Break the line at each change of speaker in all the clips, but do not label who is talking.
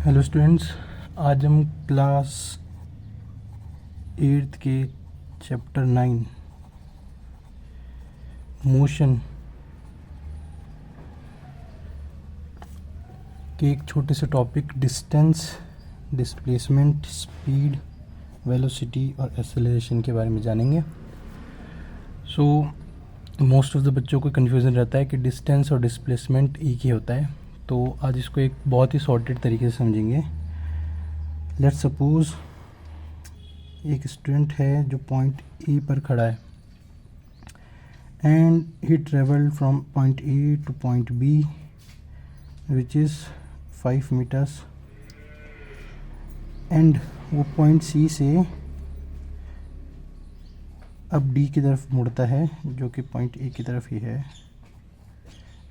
Hello students, आज हम class 8th के चैप्टर 9 मोशन के एक छोटे से topic distance, displacement, speed, velocity और एक्सेलरेशन के बारे में जानेंगे। मोस्ट ऑफ द बच्चों को कन्फ्यूज़न रहता है कि डिस्टेंस और डिस्प्लेसमेंट एक ही होता है, तो आज इसको एक बहुत ही सॉर्टेड तरीके से समझेंगे। लेट्स सपोज एक स्टूडेंट है जो पॉइंट ए पर खड़ा है and he travelled from point A to point B which is 5 meters and वो पॉइंट सी से अब डी की तरफ मुड़ता है जो कि पॉइंट ए की तरफ ही है।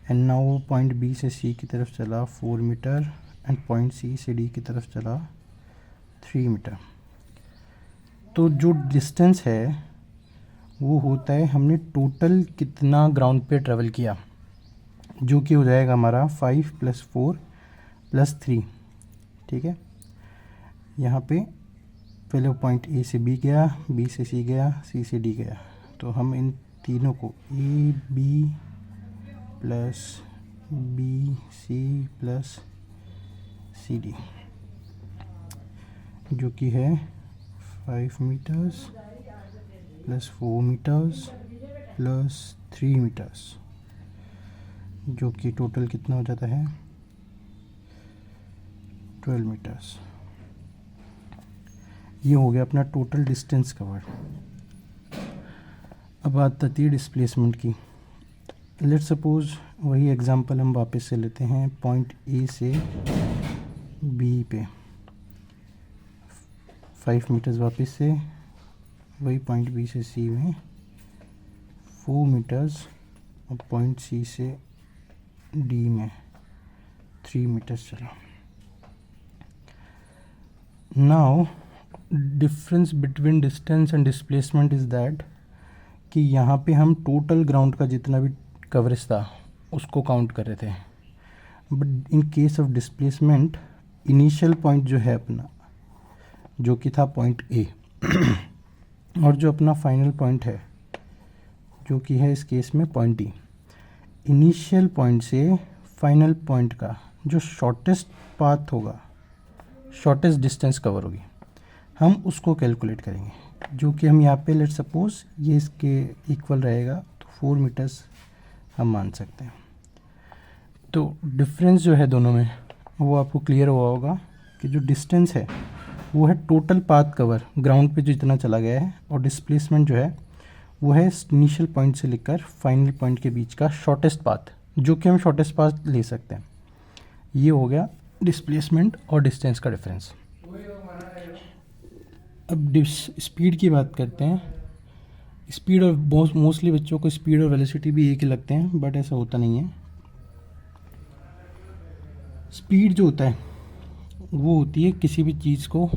एंड नाउ वो पॉइंट बी से सी की तरफ चला 4 मीटर एंड पॉइंट सी से डी की तरफ चला 3 मीटर। तो जो डिस्टेंस है वो होता है हमने टोटल कितना ग्राउंड पे ट्रेवल किया, जो कि हो जाएगा हमारा 5 + 4 + 3। ठीक है, यहाँ पे पहले वो पॉइंट ए से बी गया, बी से सी गया, सी से डी गया, तो हम इन तीनों को A B plus B C plus C D, जो कि है 5 meters plus 4 meters plus 3 meters, जो कि टोटल कितना हो जाता है 12 मीटर्स। ये हो गया अपना टोटल डिस्टेंस कवर। अब बात आती है डिस्प्लेसमेंट की। लेट्स सपोज वही एग्जांपल हम वापस से लेते हैं, पॉइंट ए से बी पे 5 मीटर्स, वापस से वही पॉइंट बी से सी में 4 मीटर्स और पॉइंट सी से डी में 3 मीटर्स चला। Now difference between distance and displacement is that कि यहाँ पे हम टोटल ग्राउंड का जितना भी कवरेज था उसको काउंट कर रहे थे, but in case of displacement initial point जो है अपना, जो कि था पॉइंट ए और जो अपना फाइनल पॉइंट है जो कि है इस केस में पॉइंट डी, इनिशियल पॉइंट से फाइनल पॉइंट का जो शॉर्टेस्ट पाथ होगा, शॉर्टेस्ट डिस्टेंस कवर होगी, हम उसको कैलकुलेट करेंगे, जो कि हम यहाँ पे लेट सपोज ये इसके इक्वल रहेगा, तो 4 मीटर्स हम मान सकते हैं। तो डिफरेंस जो है दोनों में वो आपको क्लियर हुआ होगा कि जो डिस्टेंस है वो है टोटल पाथ कवर, ग्राउंड पे जो इतना चला गया है, और डिस्प्लेसमेंट जो है वो है इनिशियल पॉइंट से लेकर फाइनल पॉइंट के बीच का शॉर्टेस्ट पाथ, जो कि हम शॉर्टेस्ट पाथ ले सकते हैं। ये हो गया डिस्प्लेसमेंट और डिस्टेंस का डिफरेंस। अब स्पीड की बात करते हैं। स्पीड और मोस्टली बच्चों को स्पीड और वेलोसिटी भी एक ही लगते हैं, बट ऐसा होता नहीं है। स्पीड जो होता है वो होती है किसी भी चीज़ को,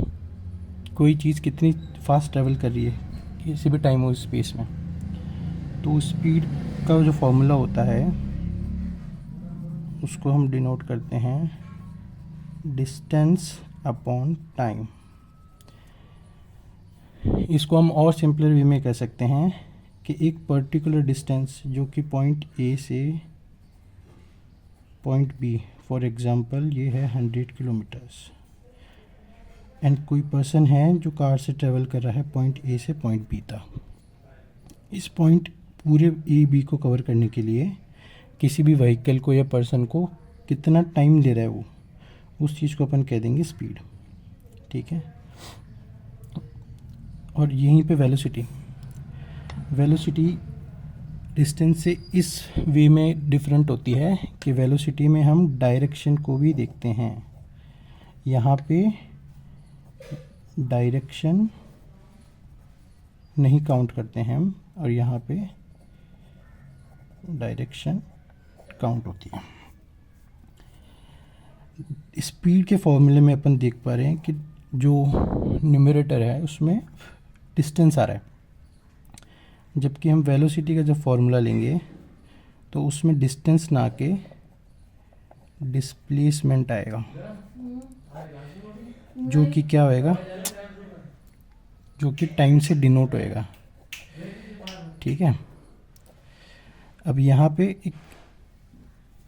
कोई चीज़ कितनी फास्ट ट्रैवल कर रही है किसी भी टाइम और स्पेस में। तो स्पीड का जो फॉर्मूला होता है उसको हम डिनोट करते हैं डिस्टेंस अपॉन टाइम। इसको हम और सिंपलर वे में कह सकते हैं कि एक पर्टिकुलर डिस्टेंस जो कि पॉइंट ए से पॉइंट बी, फॉर एग्जांपल ये है 100 किलोमीटर्स, एंड कोई पर्सन है जो कार से ट्रेवल कर रहा है पॉइंट ए से पॉइंट बी तक। इस पॉइंट पूरे ए बी को कवर करने के लिए किसी भी व्हीकल को या पर्सन को कितना टाइम ले रहा है वो, उस चीज़ को अपन कह देंगे स्पीड। ठीक है, और यहीं पे वेलोसिटी डिस्टेंस से इस वे में डिफरेंट होती है कि वेलोसिटी में हम डायरेक्शन को भी देखते हैं। यहाँ पे डायरेक्शन नहीं काउंट करते हैं हम, और यहाँ पे डायरेक्शन काउंट होती है। स्पीड के फॉर्मूले में अपन देख पा रहे हैं कि जो न्यूमरेटर है उसमें डिस्टेंस आ रहा है, जबकि हम वेलोसिटी का जब फॉर्मूला लेंगे तो उसमें डिस्टेंस ना के डिस्प्लेसमेंट आएगा। जो कि क्या होएगा, जो कि टाइम से डिनोट होएगा। ठीक है, अब यहाँ पे एक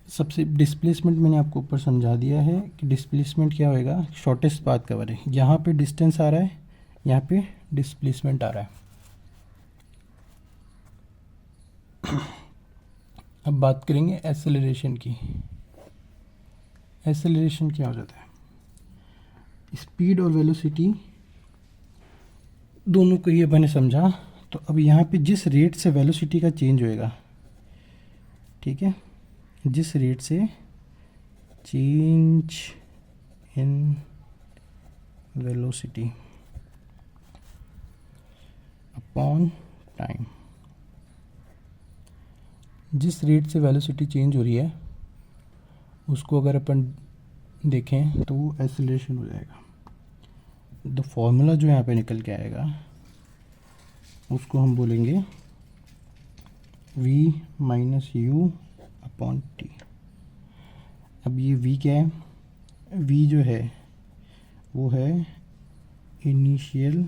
सबसे डिस्प्लेसमेंट मैंने आपको ऊपर समझा दिया है कि डिस्प्लेसमेंट क्या होएगा, शॉर्टेस्ट पाथ कवर है। यहाँ पे डिस्टेंस आ रहा है, यहाँ पे डिस्प्लेसमेंट आ रहा है। अब बात करेंगे एक्सेलरेशन की। एक्सेलरेशन क्या हो जाता है, स्पीड और वेलोसिटी दोनों को ही अपन ने समझा। तो अब यहाँ पे जिस रेट से वेलोसिटी का चेंज होएगा, ठीक है, जिस रेट से change in velocity upon time, जिस रेट से वेलोसिटी चेंज हो रही है उसको अगर अपन देखें तो वो एक्सेलरेशन हो जाएगा। द फॉर्मूला जो यहाँ पे निकल के आएगा उसको हम बोलेंगे v minus you upon T. अब ये v क्या है, v जो है वो है इनिशियल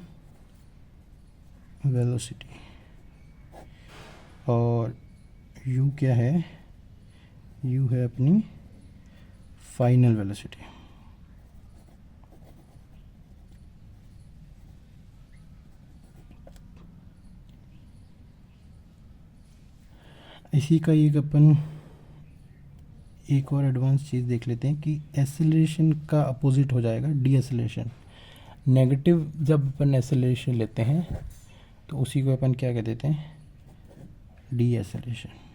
वेलोसिटी और u क्या है, u है अपनी फाइनल वेलोसिटी। इसी का एक अपन एक और एडवांस चीज़ देख लेते हैं कि एक्सेलरेशन का अपोजिट हो जाएगा डी एक्सेलरेशन। नेगेटिव जब अपन एक्सेलरेशन लेते हैं तो उसी को अपन क्या कह देते हैं, डी एक्सेलरेशन।